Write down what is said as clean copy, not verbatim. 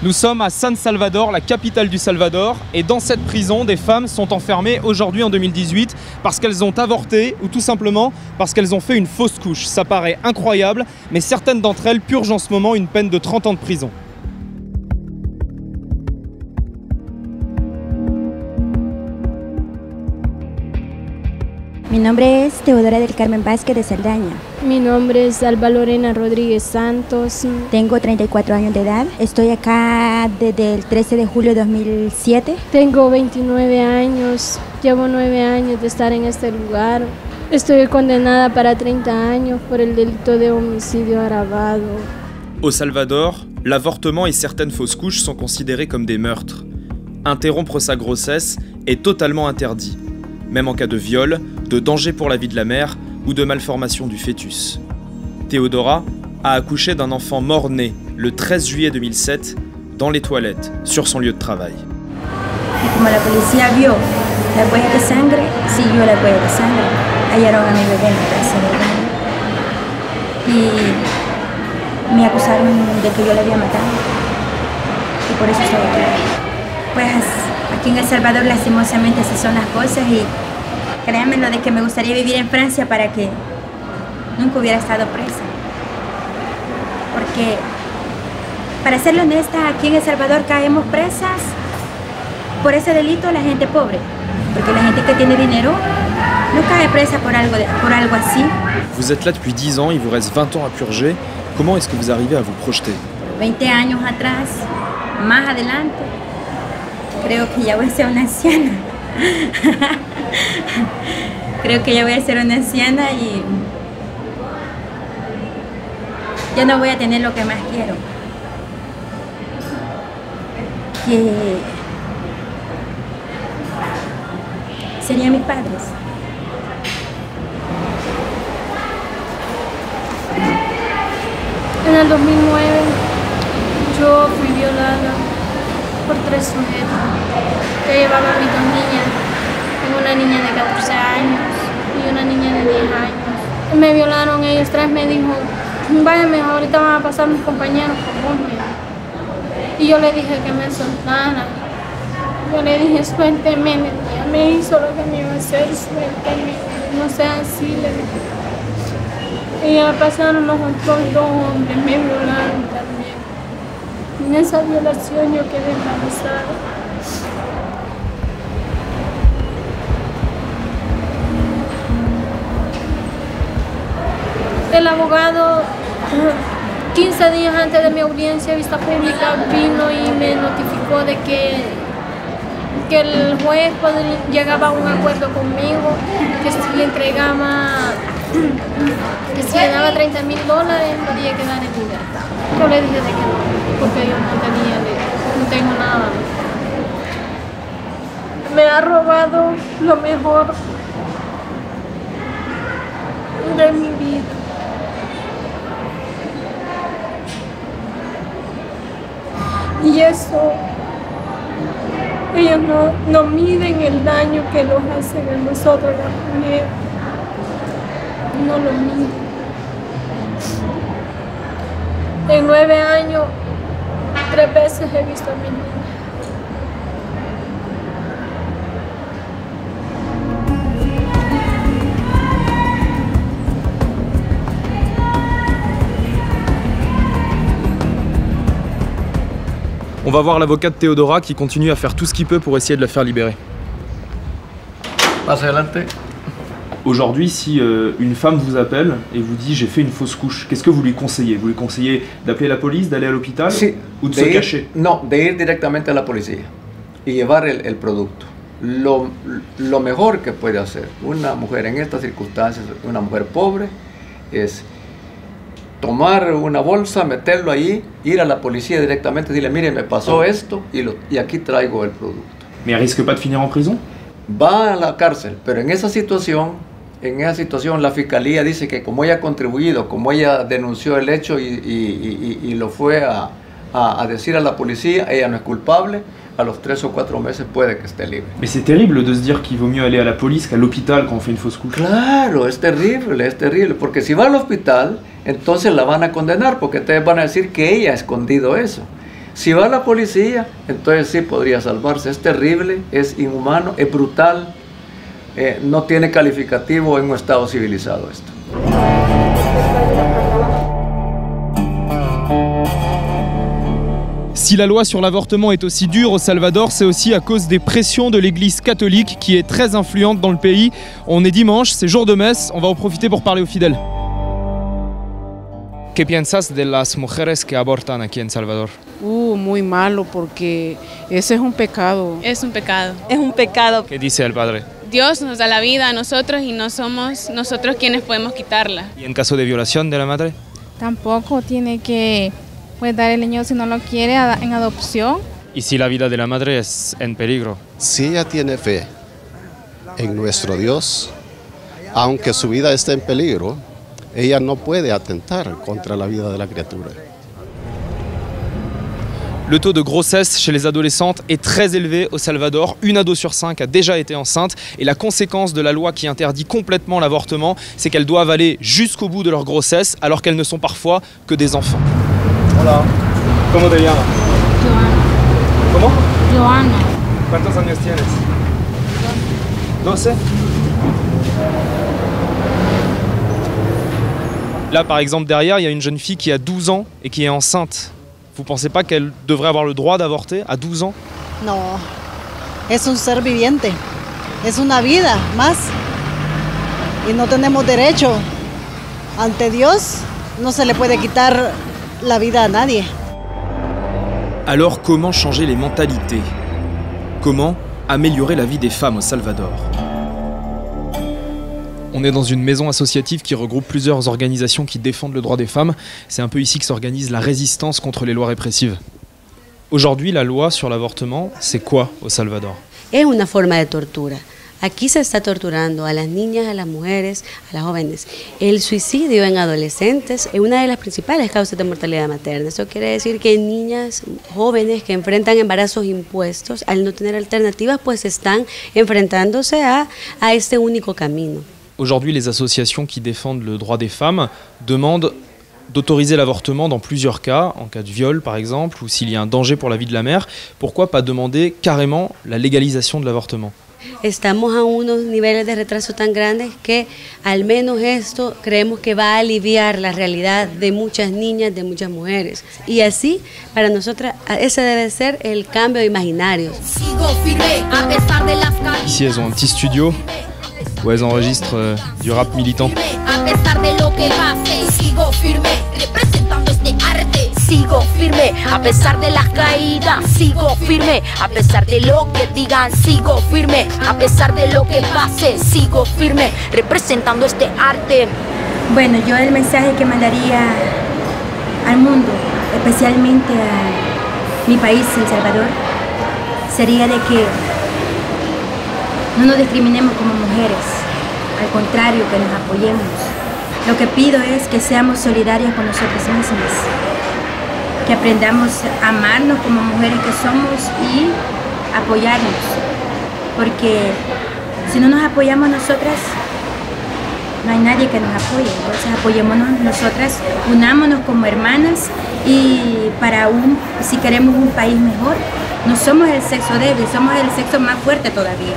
Nous sommes à San Salvador, la capitale du Salvador, et dans cette prison, des femmes sont enfermées aujourd'hui en 2018 parce qu'elles ont avorté ou tout simplement parce qu'elles ont fait une fausse couche. Ça paraît incroyable, mais certaines d'entre elles purgent en ce moment une peine de 30 ans de prison. Mi nombre es Teodora del Carmen Vázquez de Saldaña. Mi nombre es Alba Lorena Rodríguez Santos. Tengo 34 años de edad. Estoy acá desde el 13 de julio de 2007. Tengo 29 años. Llevo 9 años de estar en este lugar. Estoy condenada para 30 años por el delito de homicidio agravado. Au Salvador, l'avortement et certaines fausses couches sont considérés comme des meurtres. Interrompre sa grossesse est totalement interdit, même en cas de viol, de danger pour la vie de la mère ou de malformation du fœtus. Teodora a accouché d'un enfant mort-né le 13 juillet 2007 dans les toilettes, sur son lieu de travail. Y como la policía vio las huellas de sangre, siguió las huellas de sangre. Hallaron a mi bebé en la casa del baño. Y me acusaron de que yo la había matado. Y por eso estoy aquí. Pues aquí en El Salvador lastimosamente así son las cosas y créanme lo de que me gustaría vivir en Francia para que nunca hubiera estado presa. Porque, para serle honesta, aquí en El Salvador caemos presas por ese delito la gente pobre. Porque la gente que tiene dinero no cae presa por algo así. Vous êtes là depuis 10 ans, il vous reste 20 ans à purger. Comment est-ce que vous arrivez à vous projeter? 20 años atrás, más adelante, creo que ya voy a ser una anciana. Creo que ya voy a ser una anciana y ya no voy a tener lo que más quiero. Que serían mis padres. En el 2009 yo fui violada por 3 sujetos que llevaban a mis 2 niñas. Tengo una niña de 14 años y una niña de 10 años. Me violaron ellos 3, me dijo, vaya mejor, ahorita van a pasar mis compañeros por vos. Y yo le dije que me soltara. Yo le dije, suélteme, me hizo lo que me iba a hacer, suélteme, no sea así, le dije. Y ya pasaron los otros 2 hombres, me violaron también. En esa violación yo quedé embarazada. El abogado, 15 días antes de mi audiencia de vista pública, vino y me notificó de que el juez llegaba a un acuerdo conmigo, que si le entregaba, que si le daba $30,000 podía quedar en libertad. Yo le dije de que no, porque yo no tengo nada. Me ha robado lo mejor de mi vida. Y eso, ellos no miden el daño que nos hacen a nosotros las mujeres. No lo miden. En 9 años, 3 veces he visto a mi niña. On va voir l'avocat de Teodora qui continue à faire tout ce qu'il peut pour essayer de la faire libérer. Más adelante. Aujourd'hui, si une femme vous appelle et vous dit j'ai fait une fausse couche, qu'est-ce que vous lui conseillez? Vous lui conseillez d'appeler la police, d'aller à l'hôpital ou de se cacher? No, de ir directamente a la policía y llevar el producto. Lo mejor que puede hacer una mujer en estas circunstancias, una mujer pobre, es tomar una bolsa, meterlo ahí, ir a la policía directamente, decirle, mire, me pasó esto y aquí traigo el producto. Mais elle risque pas de finir en prison? Va a la cárcel, pero en esa situación la fiscalía dice que como ella ha contribuido, como ella denunció el hecho y lo fue a decir a la policía, ella no es culpable, a los 3 o 4 meses puede que esté libre. Mais c'est terrible de se dire qu'il vaut mieux aller à la police qu'à l'hôpital quand on fait une fausse couche. Claro, es terrible, porque si va al hospital, entonces la van a condenar, porque ustedes van a decir que ella ha escondido eso. Si va la policía, entonces sí podría salvarse. Es terrible, es inhumano, es brutal, no tiene calificativo en un estado civilizado esto. Si la loi sur l'avortement est aussi dure au Salvador, c'est aussi à cause des pressions de l'église catholique qui est très influente dans le pays. On est dimanche, c'est jour de messe, on va en profiter pour parler aux fidèles. ¿Qué piensas de las mujeres que abortan aquí en Salvador? Muy malo, porque ese es un pecado. Es un pecado. Es un pecado. ¿Qué dice el padre? Dios nos da la vida a nosotros y no somos nosotros quienes podemos quitarla. ¿Y en caso de violación de la madre? Tampoco tiene que dar el niño si no lo quiere en adopción. ¿Y si la vida de la madre es en peligro? Si ella tiene fe en nuestro Dios, aunque su vida esté en peligro, ella no puede atentar contra la vida de la criatura. Le taux de grossesse chez les adolescentes est très élevé au Salvador. 1 ado sur 5 a déjà été enceinte. Et la conséquence de la loi qui interdit complètement l'avortement, c'est qu'elles doivent aller jusqu'au bout de leur grossesse, alors qu'elles ne sont parfois que des enfants. Hola, ¿cómo te llamas? Joana. ¿Cómo? Joana. ¿Cuántos años tienes? 12. Là, par exemple, derrière, il y a une jeune fille qui a 12 ans et qui est enceinte. Vous pensez pas qu'elle devrait avoir le droit d'avorter à 12 ans? No, es un ser viviente, es una vida más y no tenemos derecho. Ante Dios no se le puede quitar la vida a nadie. Alors comment changer les mentalités? Comment améliorer la vie des femmes au Salvador? On est dans une maison associative qui regroupe plusieurs organisations qui défendent le droit des femmes. C'est un peu ici que s'organise la résistance contre les lois répressives. Aujourd'hui, la loi sur l'avortement, c'est quoi au Salvador? Es una forma de tortura. Aquí se está torturando a las niñas, a las mujeres, a las jóvenes. El suicidio en adolescentes es una de las principales causas de mortalidad materna. Eso quiere decir que niñas jóvenes que enfrentan embarazos impuestos, al no tener alternativas, pues están enfrentándose a este único camino. Aujourd'hui, les associations qui défendent le droit des femmes demandent d'autoriser l'avortement dans plusieurs cas, en cas de viol par exemple, ou s'il y a un danger pour la vie de la mère. Pourquoi pas demander carrément la légalisation de l'avortement? Estamos a unos niveles de retraso tan grandes que al menos esto creemos que va a aliviar la realidad de muchas niñas, de muchas mujeres. Y así, para nosotras, ese debe ser el cambio de imaginarios. Ici, elles ont un petit studio où elles enregistrent du rap militant. Sigo firme a pesar de las caídas, sigo firme a pesar de lo que digan, sigo firme a pesar de lo que pase, sigo firme representando este arte. Bueno, yo el mensaje que mandaría al mundo, especialmente a mi país, El Salvador, sería de que no nos discriminemos como mujeres, al contrario, que nos apoyemos. Lo que pido es que seamos solidarias con nosotras mismas, que aprendamos a amarnos como mujeres que somos y apoyarnos, porque si no nos apoyamos nosotras, no hay nadie que nos apoye. Entonces apoyémonos nosotras, unámonos como hermanas y si queremos un país mejor, no somos el sexo débil, somos el sexo más fuerte todavía.